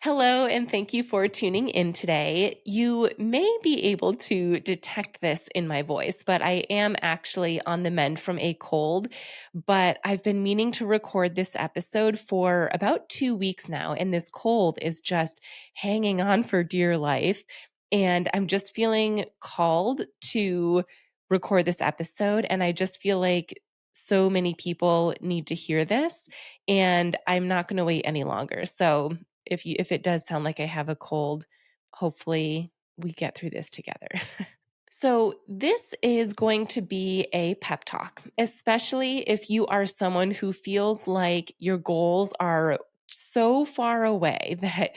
Hello, and thank you for tuning in today. You may be able to detect this in my voice, but I am actually on the mend from a cold. But I've been meaning to record this episode for about 2 weeks now, and this cold is just hanging on for dear life. And I'm just feeling called to record this episode, and I just feel like so many people need to hear this, and I'm not going to wait any longer. So, if it does sound like I have a cold, hopefully we get through this together. So, this is going to be a pep talk, especially if you are someone who feels like your goals are so far away that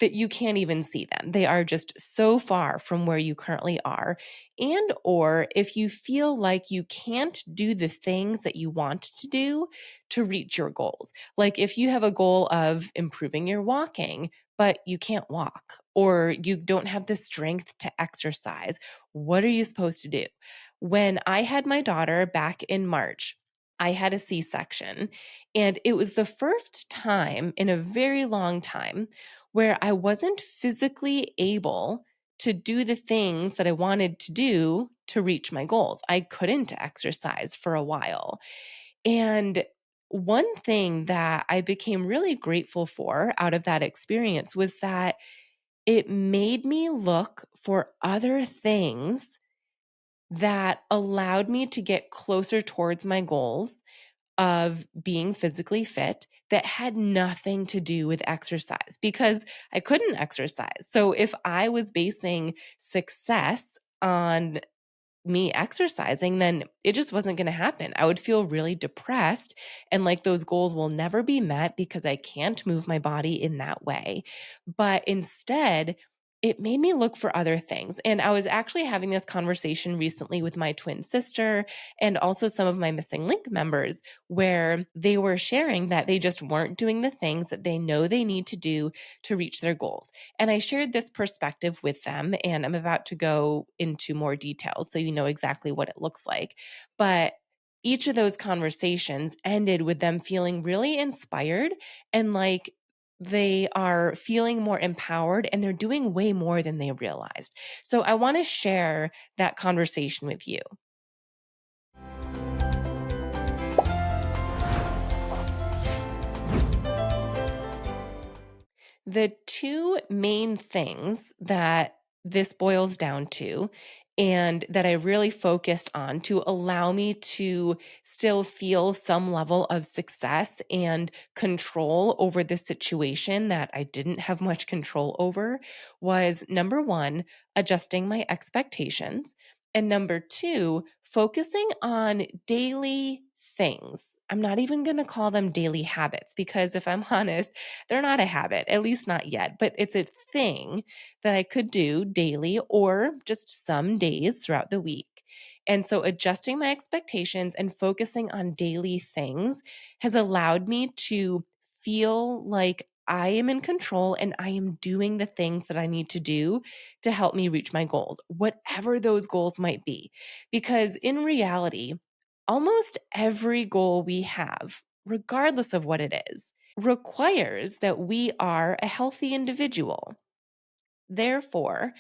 you can't even see them. They are just so far from where you currently are. And or if you feel like you can't do the things that you want to do to reach your goals. Like if you have a goal of improving your walking, but you can't walk or you don't have the strength to exercise, what are you supposed to do? When I had my daughter back in March, I had a C section, and it was the first time in a very long time where I wasn't physically able to do the things that I wanted to do to reach my goals. I couldn't exercise for a while. And one thing that I became really grateful for out of that experience was that it made me look for other things that allowed me to get closer towards my goals of being physically fit that had nothing to do with exercise because I couldn't exercise. So if I was basing success on me exercising, then it just wasn't going to happen. I would feel really depressed and like those goals will never be met because I can't move my body in that way. But instead, it made me look for other things. And I was actually having this conversation recently with my twin sister and also some of my missing link members, where they were sharing that they just weren't doing the things that they know they need to do to reach their goals. And I shared this perspective with them, and I'm about to go into more details so you know exactly what it looks like. But each of those conversations ended with them feeling really inspired and like they are feeling more empowered and they're doing way more than they realized. So I want to share that conversation with you. The two main things that this boils down to, and that I really focused on to allow me to still feel some level of success and control over the situation that I didn't have much control over, was number one, adjusting my expectations. And number two, focusing on daily things. I'm not even going to call them daily habits because if I'm honest, they're not a habit, at least not yet, but it's a thing that I could do daily or just some days throughout the week. And so adjusting my expectations and focusing on daily things has allowed me to feel like I am in control and I am doing the things that I need to do to help me reach my goals, whatever those goals might be. Because in reality, almost every goal we have, regardless of what it is, requires that we are a healthy individual. Therefore,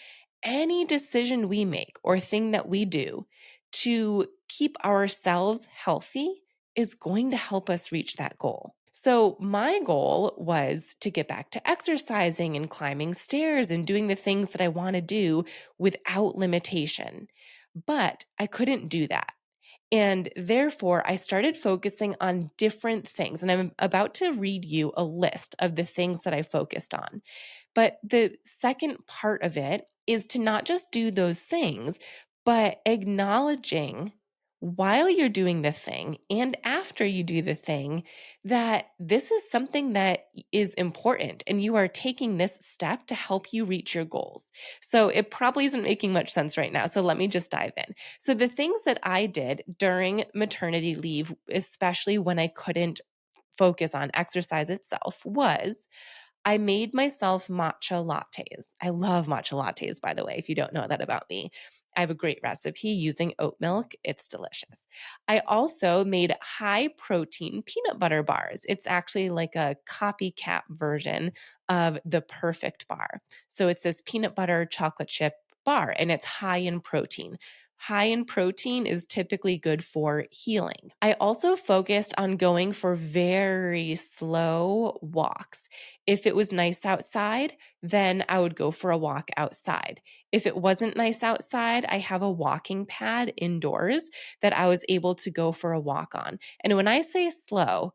any decision we make or thing that we do to keep ourselves healthy is going to help us reach that goal. So, my goal was to get back to exercising and climbing stairs and doing the things that I want to do without limitation. But I couldn't do that. And therefore, I started focusing on different things. And I'm about to read you a list of the things that I focused on. But the second part of it is to not just do those things, but acknowledging while you're doing the thing and after you do the thing that this is something that is important and you are taking this step to help you reach your goals. So it probably isn't making much sense right now. So let me just dive in. So the things that I did during maternity leave, especially when I couldn't focus on exercise itself, was I made myself matcha lattes. I love matcha lattes, by the way, if you don't know that about me. I have a great recipe using oat milk. It's delicious. I also made high protein peanut butter bars. It's actually like a copycat version of the perfect bar. So it's this peanut butter chocolate chip bar and it's high in protein. High in protein is typically good for healing. I also focused on going for very slow walks. If it was nice outside, then I would go for a walk outside. If it wasn't nice outside, I have a walking pad indoors that I was able to go for a walk on. And when I say slow,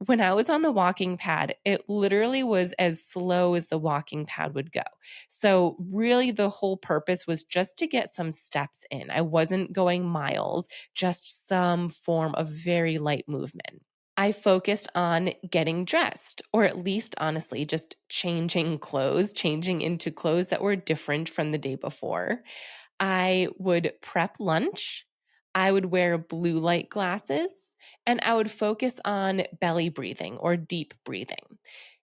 when I was on the walking pad, it literally was as slow as the walking pad would go. So, really, the whole purpose was just to get some steps in. I wasn't going miles, just some form of very light movement. I focused on getting dressed, or at least, honestly, just changing clothes, changing into clothes that were different from the day before. I would prep lunch. I would wear blue light glasses and I would focus on belly breathing or deep breathing.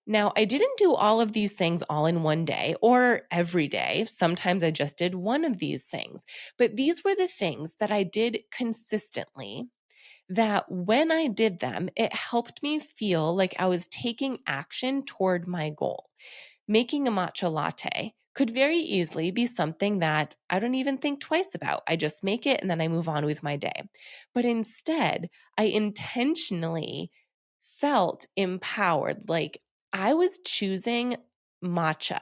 Now, I didn't do all of these things all in one day or every day. Sometimes I just did one of these things, but these were the things that I did consistently that when I did them, it helped me feel like I was taking action toward my goal. Making a matcha latte could very easily be something that I don't even think twice about. I just make it and then I move on with my day. But instead, I intentionally felt empowered. Like I was choosing matcha,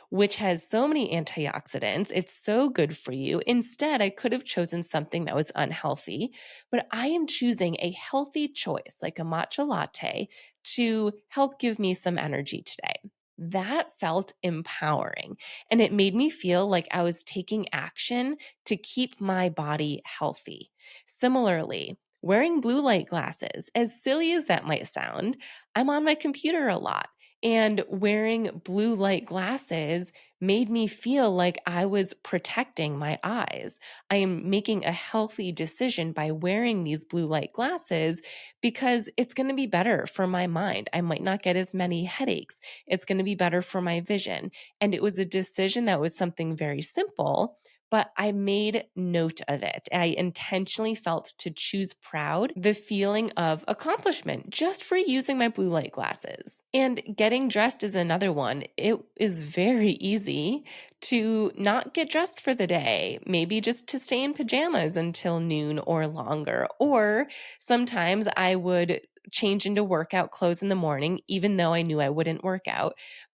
which has so many antioxidants. It's so good for you. Instead, I could have chosen something that was unhealthy, but I am choosing a healthy choice like a matcha latte to help give me some energy today. That felt empowering and it made me feel like I was taking action to keep my body healthy. Similarly, wearing blue light glasses, as silly as that might sound, I'm on my computer a lot. And wearing blue light glasses made me feel like I was protecting my eyes. I am making a healthy decision by wearing these blue light glasses because it's going to be better for my mind. I might not get as many headaches. It's going to be better for my vision. And it was a decision that was something very simple, but I made note of it. I intentionally felt to choose proud the feeling of accomplishment just for using my blue light glasses. And getting dressed is another one. It is very easy to not get dressed for the day, maybe just to stay in pajamas until noon or longer. Or sometimes I would change into workout clothes in the morning, even though I knew I wouldn't work out,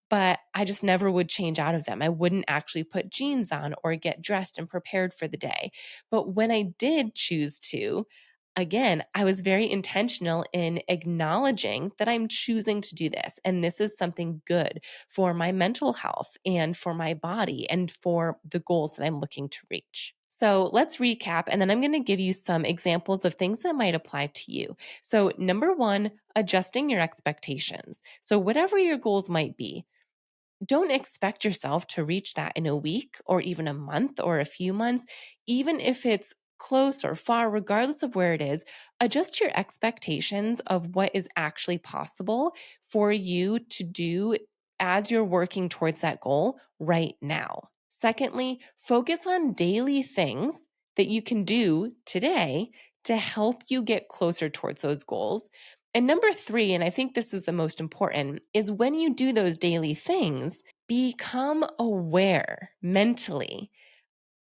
but I just never would change out of them. I wouldn't actually put jeans on or get dressed and prepared for the day. But when I did choose to, again, I was very intentional in acknowledging that I'm choosing to do this. And this is something good for my mental health and for my body and for the goals that I'm looking to reach. So let's recap, and then I'm going to give you some examples of things that might apply to you. So, number one, adjusting your expectations. So, whatever your goals might be, don't expect yourself to reach that in a week or even a month or a few months, even if it's close or far, regardless of where it is. Adjust your expectations of what is actually possible for you to do as you're working towards that goal right now. Secondly, focus on daily things that you can do today to help you get closer towards those goals. And number three, and I think this is the most important, is when you do those daily things, become aware mentally,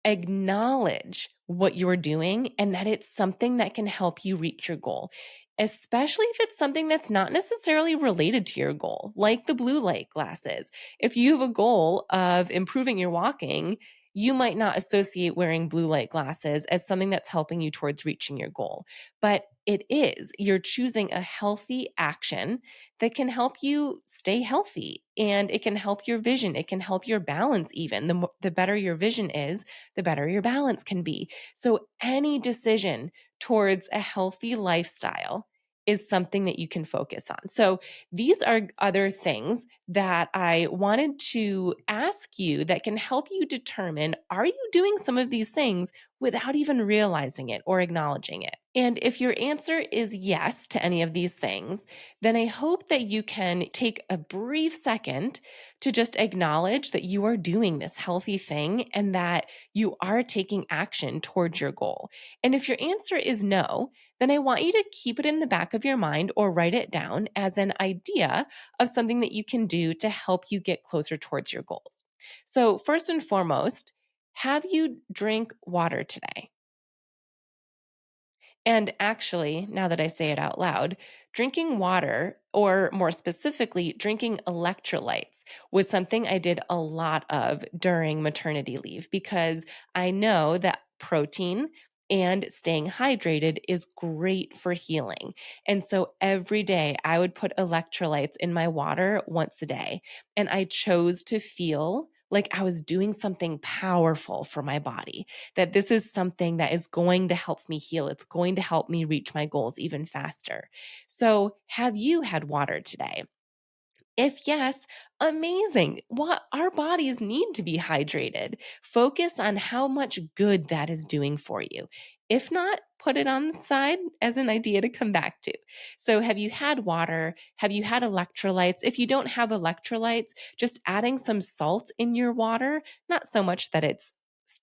acknowledge what you're doing and that it's something that can help you reach your goal, especially if it's something that's not necessarily related to your goal, like the blue light glasses. If you have a goal of improving your walking, you might not associate wearing blue light glasses as something that's helping you towards reaching your goal, but it is. You're choosing a healthy action that can help you stay healthy and it can help your vision. It can help your balance even. The better your vision is, the better your balance can be. So any decision towards a healthy lifestyle is something that you can focus on. So, these are other things that I wanted to ask you that can help you determine, are you doing some of these things without even realizing it or acknowledging it? And if your answer is yes to any of these things, then I hope that you can take a brief second to just acknowledge that you are doing this healthy thing and that you are taking action towards your goal. And if your answer is no, then I want you to keep it in the back of your mind or write it down as an idea of something that you can do to help you get closer towards your goals. So, first and foremost, have you drank water today? And actually, now that I say it out loud, drinking water, or more specifically, drinking electrolytes, was something I did a lot of during maternity leave because I know that protein and staying hydrated is great for healing. And so every day I would put electrolytes in my water once a day. And I chose to feel like I was doing something powerful for my body, that this is something that is going to help me heal. It's going to help me reach my goals even faster. So, have you had water today? If yes, amazing. What our bodies need to be hydrated. Focus on how much good that is doing for you. If not, put it on the side as an idea to come back to. So, have you had water? Have you had electrolytes? If you don't have electrolytes, just adding some salt in your water, not so much that it's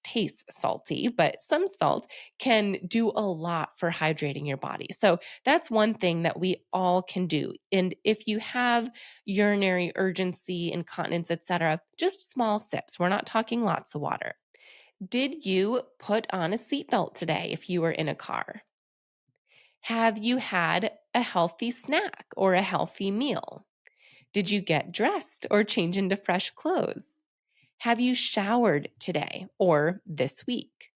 tastes salty, but some salt can do a lot for hydrating your body. So, that's one thing that we all can do. And if you have urinary urgency, incontinence, etc., just small sips. We're not talking lots of water. Did you put on a seatbelt today if you were in a car? Have you had a healthy snack or a healthy meal? Did you get dressed or change into fresh clothes? Have you showered today or this week?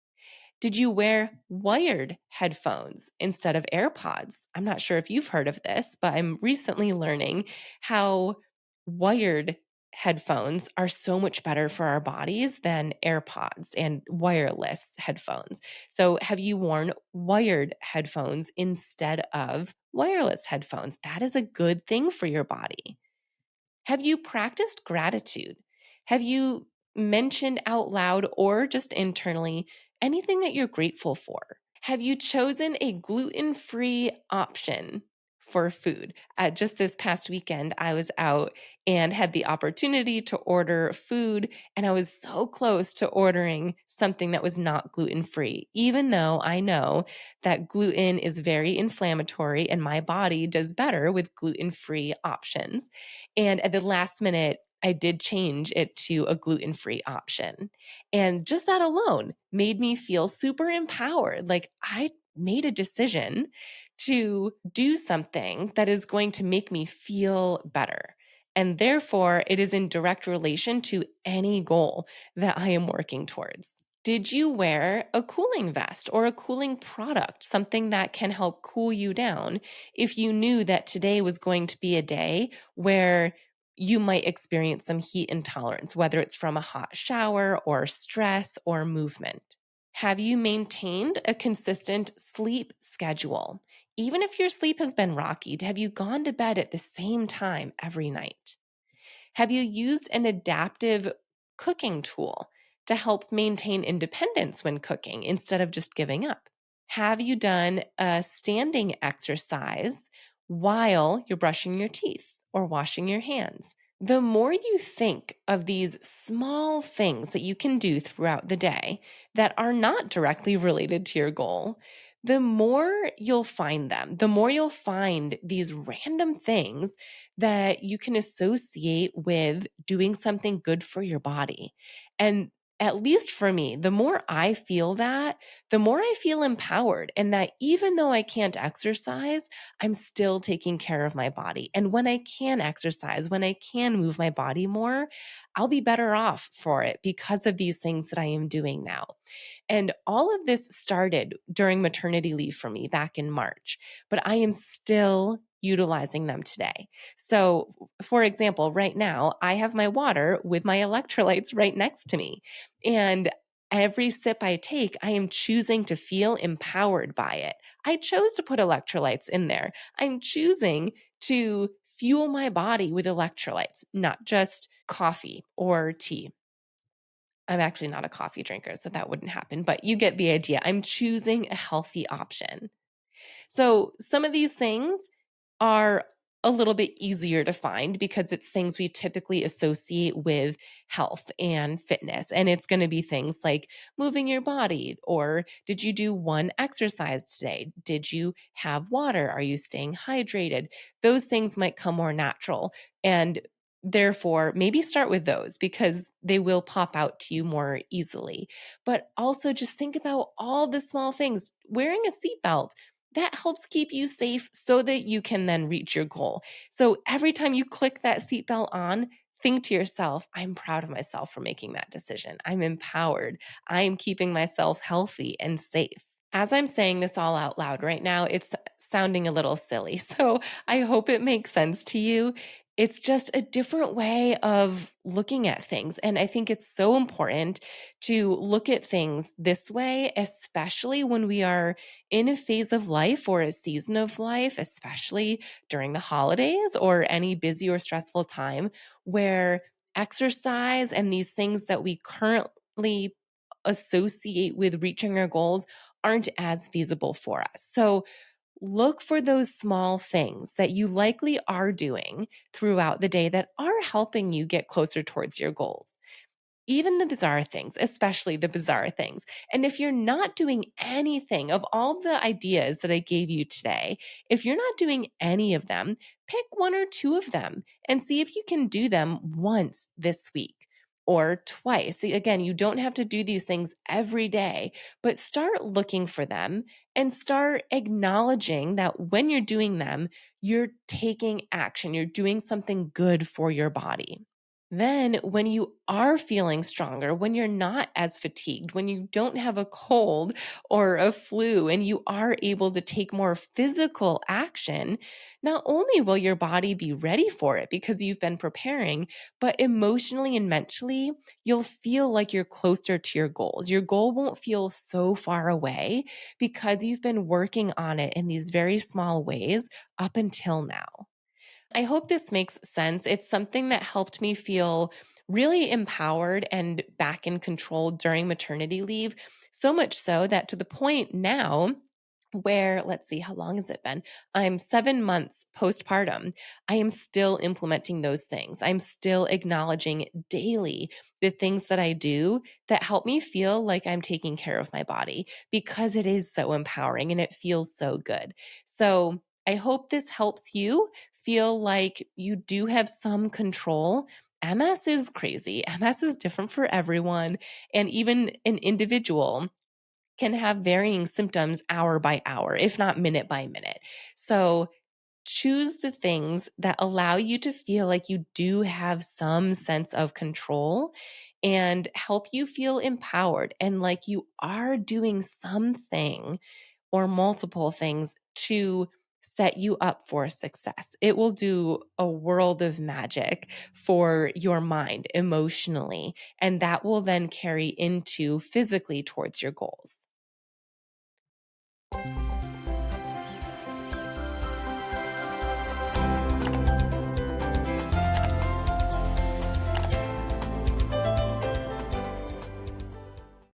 Did you wear wired headphones instead of AirPods? I'm not sure if you've heard of this, but I'm recently learning how wired headphones are so much better for our bodies than AirPods and wireless headphones. So, have you worn wired headphones instead of wireless headphones? That is a good thing for your body. Have you practiced gratitude? Have you mentioned out loud or just internally anything that you're grateful for? Have you chosen a gluten free option for food? Just this past weekend, I was out and had the opportunity to order food, and I was so close to ordering something that was not gluten free, even though I know that gluten is very inflammatory and my body does better with gluten free options. And at the last minute, I did change it to a gluten free option. And just that alone made me feel super empowered. Like I made a decision to do something that is going to make me feel better. And therefore, it is in direct relation to any goal that I am working towards. Did you wear a cooling vest or a cooling product, something that can help cool you down if you knew that today was going to be a day where you might experience some heat intolerance, whether it's from a hot shower or stress or movement? Have you maintained a consistent sleep schedule? Even if your sleep has been rocky, have you gone to bed at the same time every night? Have you used an adaptive cooking tool to help maintain independence when cooking instead of just giving up? Have you done a standing exercise while you're brushing your teeth or washing your hands? The more you think of these small things that you can do throughout the day that are not directly related to your goal, the more you'll find them, the more you'll find these random things that you can associate with doing something good for your body. And at least for me, the more I feel that, the more I feel empowered, and that even though I can't exercise, I'm still taking care of my body. And when I can exercise, when I can move my body more, I'll be better off for it because of these things that I am doing now. And all of this started during maternity leave for me back in March, but I am still utilizing them today. So, for example, right now, I have my water with my electrolytes right next to me. And every sip I take, I am choosing to feel empowered by it. I chose to put electrolytes in there. I'm choosing to fuel my body with electrolytes, not just coffee or tea. I'm actually not a coffee drinker, so that wouldn't happen, but you get the idea. I'm choosing a healthy option. So some of these things are a little bit easier to find because it's things we typically associate with health and fitness. And it's going to be things like moving your body, or did you do one exercise today? Did you have water? Are you staying hydrated? Those things might come more natural. And therefore, maybe start with those because they will pop out to you more easily. But also just think about all the small things. Wearing a seatbelt, that helps keep you safe so that you can then reach your goal. So every time you click that seatbelt on, think to yourself, I'm proud of myself for making that decision. I'm empowered. I'm keeping myself healthy and safe. As I'm saying this all out loud right now, it's sounding a little silly. So I hope it makes sense to you. It's just a different way of looking at things. And I think it's so important to look at things this way, especially when we are in a phase of life or a season of life, especially during the holidays or any busy or stressful time where exercise and these things that we currently associate with reaching our goals aren't as feasible for us. So look for those small things that you likely are doing throughout the day that are helping you get closer towards your goals. Even the bizarre things, especially the bizarre things. And if you're not doing anything of all the ideas that I gave you today, if you're not doing any of them, pick one or two of them and see if you can do them once this week or twice. See, again, you don't have to do these things every day, but start looking for them and start acknowledging that when you're doing them, you're taking action, you're doing something good for your body. Then, when you are feeling stronger, when you're not as fatigued, when you don't have a cold or a flu, and you are able to take more physical action, not only will your body be ready for it because you've been preparing, but emotionally and mentally, you'll feel like you're closer to your goals. Your goal won't feel so far away because you've been working on it in these very small ways up until now. I hope this makes sense. It's something that helped me feel really empowered and back in control during maternity leave. So much so that to the point now where, let's see, how long has it been? I'm 7 months postpartum. I am still implementing those things. I'm still acknowledging daily the things that I do that help me feel like I'm taking care of my body because it is so empowering and it feels so good. So I hope this helps you feel like you do have some control. MS is crazy. MS is different for everyone. And even an individual can have varying symptoms hour by hour, if not minute by minute. So choose the things that allow you to feel like you do have some sense of control and help you feel empowered and like you are doing something or multiple things to set you up for success. It will do a world of magic for your mind emotionally, and that will then carry into physically towards your goals.